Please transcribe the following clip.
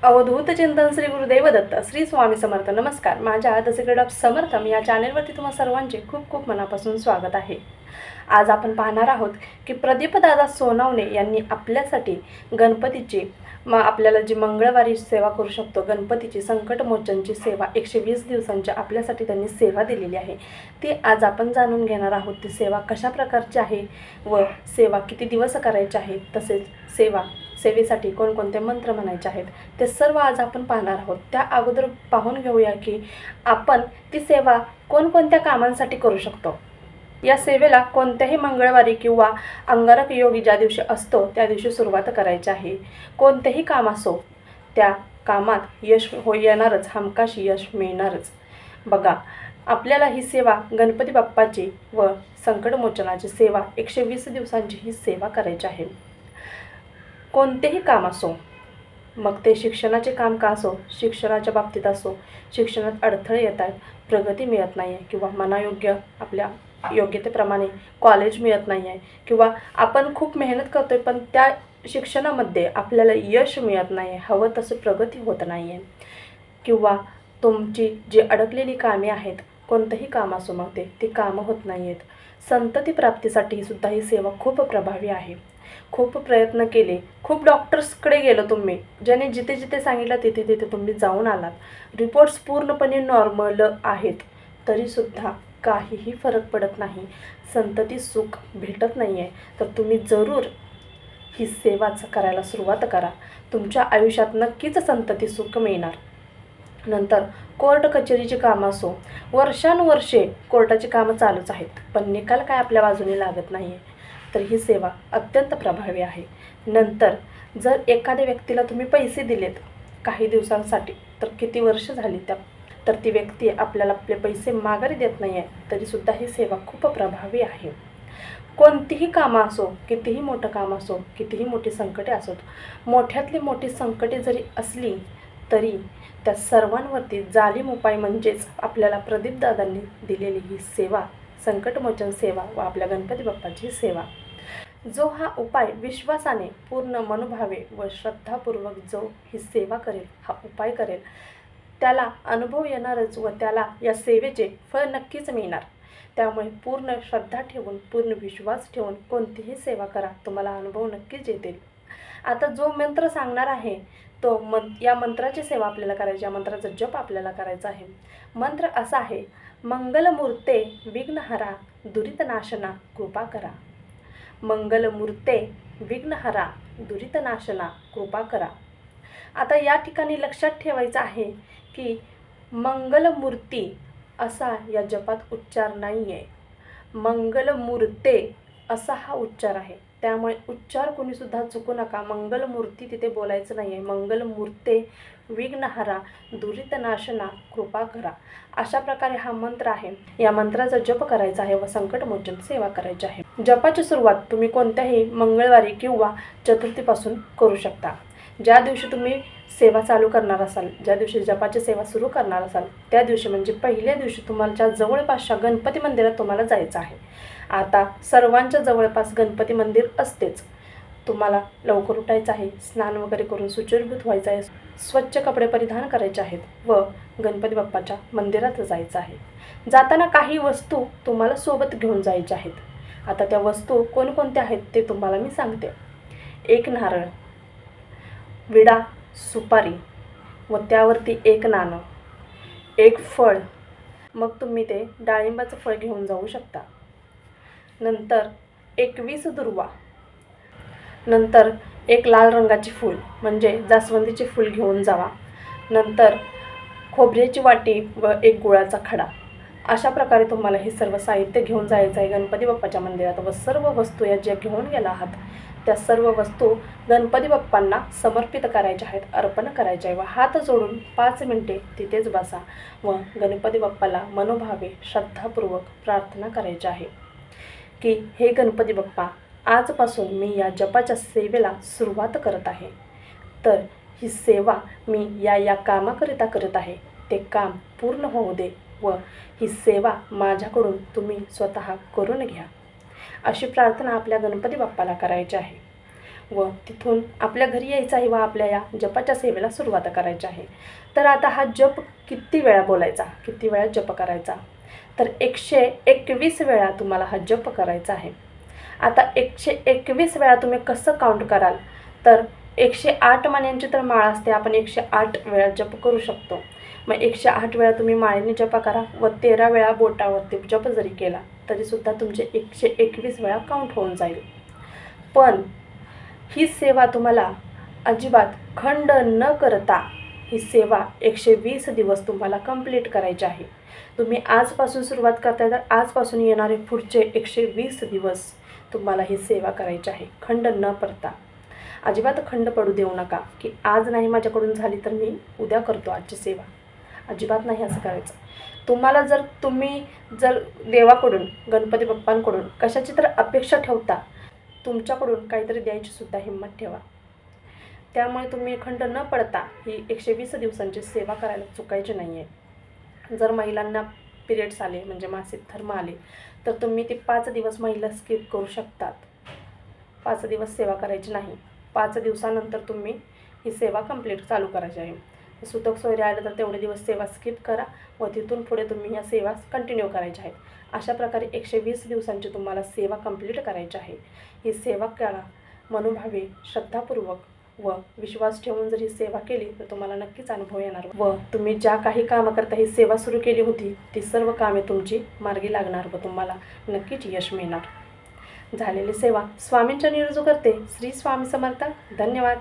अवधूत चिंतन श्री गुरुदेव दत्त श्री स्वामी समर्थ. नमस्कार. माझ्या द सिक्रेट ऑफ समर्थम या चॅनेलवरती तुम्हा सर्वांचे खूप खूप मनापासून स्वागत आहे. आज आपण पाहणार आहोत की प्रदीपदादा सोनवणे यांनी आपल्यासाठी गणपतीची आपल्याला जी मंगळवारी सेवा करू शकतो, गणपतीची संकटमोचनची सेवा 120 दिवसांची आपल्यासाठी त्यांनी सेवा दिलेली आहे. ती आज आपण जाणून घेणार आहोत. ती सेवा कशा प्रकारची आहे व सेवा किती दिवस करायची आहे, तसेच सेवेसाठी कोणकोणते मंत्र म्हणायचे आहेत, ते सर्व आज आपण पाहणार आहोत. त्या अगोदर पाहून घेऊया की आपण ती सेवा कोणकोणत्या कामांसाठी करू शकतो. या सेवेला कोणत्याही मंगळवारी किंवा अंगारक योगी ज्या दिवशी असतो त्या दिवशी सुरुवात करायची आहे. कोणतेही काम असो, त्या कामात यश येणारच, हमखास यश मिळणारच. बघा, आपल्याला ही सेवा गणपती बाप्पाची व संकटमोचनाची सेवा 120 दिवसांची ही सेवा करायची आहे. कोणतेही काम असो, मग ते शिक्षणाचे काम का असो, शिक्षणाच्या बाबतीत असो, शिक्षणात अडथळे येत आहेत, प्रगती मिळत नाही आहे किंवा मनायोग्य आपल्या योग्यतेप्रमाणे कॉलेज मिळत नाही आहे, किंवा आपण खूप मेहनत करतो आहे पण त्या शिक्षणामध्ये आपल्याला यश मिळत नाही आहे, हवं तसं प्रगती होत नाही आहे, किंवा तुमची जी अडकलेली कामे आहेत, कोणतंही काम असो मग ती कामं होत नाही आहेत. संतती प्राप्तीसाठी सुद्धा ही सेवा खूप प्रभावी आहे. खूप प्रयत्न केले, खूप डॉक्टर्सकडे गेलो तुम्ही, ज्याने जिथे जिथे सांगितलं तिथे तिथे तुम्ही जाऊन आलात, रिपोर्ट्स पूर्णपणे नॉर्मल आहेत, तरीसुद्धा काहीही फरक पडत नाही, संतती सुख भेटत नाही आहे, तर तुम्ही जरूर ही सेवाच करायला सुरुवात करा. तुमच्या आयुष्यात नक्कीच संतती सुख मिळणार. नंतर कोर्ट कचेरीची कामं असो, वर्षानुवर्षे कोर्टाची कामं चालूच आहेत पण निकाल काय आपल्या बाजूने लागत नाही आहे, तर ही सेवा अत्यंत प्रभावी आहे. नंतर जर एखाद्या व्यक्तीला तुम्ही पैसे दिलेत काही दिवसांसाठी, तर किती वर्ष झाली तर ती व्यक्ती आपल्याला आपले पैसे माघारी देत नाही आहे, तरीसुद्धा ही सेवा खूप प्रभावी आहे. कोणतीही कामं असो, कितीही मोठं काम असो, कितीही मोठी संकटे असोत, मोठ्यातली मोठी संकटे जरी असली तरी त्या सर्वांवरती जालिम उपाय म्हणजेच आपल्याला प्रदीपदादांनी दिलेली ही सेवा, संकटमोचन सेवा व आपल्या गणपती बाप्पाची सेवा, जो हा उपाय विश्वासाने, पूर्ण मनोभावे व श्रद्धापूर्वक जो ही सेवा करेल, हा उपाय करेल, त्याला अनुभव येणारच व त्याला या सेवेचे फळ नक्कीच मिळणार. त्यामुळे पूर्ण श्रद्धा ठेवून, पूर्ण विश्वास ठेवून कोणतीही सेवा करा, तुम्हाला अनुभव नक्कीच येतील. आता जो मंत्र सांगणार आहे तो या मंत्राची सेवा आपल्याला करायची, या मंत्राचा जप आपल्याला करायचा आहे. मंत्र असा आहे: मंगलमूर्ते विघ्नहरा दुरितनाशना कृपा करा. मंगलमूर्ते विघ्नहरा दुरितनाशना कृपा करा. आता या ठिकाणी लक्षात ठेवायचं आहे की मंगलमूर्ती असा या जपात उच्चार नाही आहे, मंगलमूर्ते असा हा उच्चार आहे. त्यामुळे उच्चार कोणीसुद्धा चुकू नका. मंगलमूर्ती तिथे बोलायचं नाही आहे, मंगलमूर्ते विघ्नहरा दुरितनाशना कृपा करा, अशा प्रकारे हा मंत्र आहे. या मंत्राचा जप करायचा आहे व संकटमोचन सेवा करायची आहे. जपाची सुरुवात तुम्ही कोणत्याही मंगळवारी किंवा चतुर्थीपासून करू शकता. ज्या दिवशी तुम्ही सेवा चालू करणार असाल, ज्या दिवशी जपाची सेवा सुरू करणार असाल, त्या दिवशी म्हणजे पहिल्या दिवशी तुमच्या जवळपासच्या गणपती मंदिरात तुम्हाला जायचं आहे. आता सर्वांच्या जवळपास गणपती मंदिर असतेच. तुम्हाला लवकर उठायचं आहे, स्नान वगैरे करून शुचिर्भूत व्हायचं आहे, स्वच्छ कपडे परिधान करायचे आहेत व गणपती बाप्पाच्या मंदिरात जायचं आहे. जाताना काही वस्तू तुम्हाला सोबत घेऊन जायच्या आहेत. आता त्या वस्तू कोणकोणत्या आहेत ते तुम्हाला मी सांगते. एक नारळ, विडा, सुपारी व त्यावरती एक नाणं, एक फळ, मग तुम्ही ते डाळिंबाचं फळ घेऊन जाऊ शकता. नंतर 21 दुर्वा, नंतर एक लाल रंगाची फूल म्हणजे जास्वंदीचे फूल घेऊन जावा. नंतर खोबऱ्याची वाटी व एक गुळाचा खडा. अशा प्रकारे तुम्हाला हे सर्व साहित्य घेऊन जायचं आहे गणपती बाप्पाच्या मंदिरात व सर्व वस्तू या ज्या घेऊन गेला आहात त्या सर्व वस्तू गणपती बाप्पांना समर्पित करायच्या आहेत, अर्पण करायच्या आहे व हात जोडून 5 मिनिटे तिथेच बसा व गणपती बाप्पाला मनोभावे श्रद्धापूर्वक प्रार्थना करायची आहे की हे गणपती बाप्पा, आजपासून मी या जपाच्या सेवेला सुरुवात करत आहे, तर ही सेवा मी या कामाकरिता करत आहे, ते काम पूर्ण होऊ दे व ही सेवा माझ्याकडून तुम्ही स्वतः करून घ्या, अशी प्रार्थना आपल्या गणपती बाप्पाला करायची आहे. व तिथून आपल्या घरी यायचं आहे व आपल्या या जपाच्या सेवेला सुरुवात करायची आहे. तर आता हा जप किती वेळा बोलायचा, किती वेळा जप करायचा, तर 121 वेळा तुम्हाला हा जप करायचा आहे. आता 121 वेळा तुम्ही कसं काउंट कराल, तर 108 मण्यांची तर माळ असते, आपण 108 वेळा जप करू शकतो. मग 108 वेळा तुम्ही माळेने जप करा व 13 वेळा बोटावरती जप जरी केला तरीसुद्धा तुमचे 121 वेळा काउंट होऊन जाईल. पण ही सेवा तुम्हाला अजिबात खंड न करता ही सेवा 120 दिवस तुम्हाला कंप्लीट करायची आहे. तुम्ही आजपासून सुरुवात करताय तर आजपासून येणारे पुढचे 120 दिवस तुम्हाला ही सेवा करायची आहे, खंड न पडता. अजिबात खंड पडू देऊ नका की आज नाही माझ्याकडून झाली तर मी उद्या करतो आजची सेवा. अजिबात नाही असं करायचं. तुम्हाला तुम्ही जर देवाकडून, गणपती बाप्पांकडून कशाची तर अपेक्षा ठेवता, तुमच्याकडून काहीतरी द्यायची सुद्धा हिंमत ठेवा. त्यामुळे तुम्ही खंड न पडता ही 120 दिवसांची सेवा करायला चुकायची नाही आहे. जर महिलांना पिरियड्स आले म्हणजे मासिक धर्म आले तर तुम्ही ते 5 दिवस महिला स्किप करू शकतात. 5 दिवस सेवा करायची नाही. 5 दिवसानंतर तुम्ही ही सेवा कंप्लीट चालू करायची आहे. सुतक सोयरे आले तर तेवढे दिवस सेवा स्किप करा व तिथून पुढे तुम्ही या सेवा कंटिन्यू करायच्या आहेत. अशा प्रकारे 120 दिवसांची तुम्हाला सेवा कंप्लीट करायची आहे. ही सेवा करा मनोभावे, श्रद्धापूर्वक व विश्वास ठेवून जर ही सेवा केली तर तुम्हाला नक्कीच अनुभव येणार व तुम्ही ज्या काही कामं करता ही सेवा सुरू केली होती ती सर्व कामे तुमची मार्गी लागणार व तुम्हाला नक्कीच यश मिळणार. झालेली सेवा स्वामींच्या निरुजू करते. श्री स्वामी समर्थ. धन्यवाद.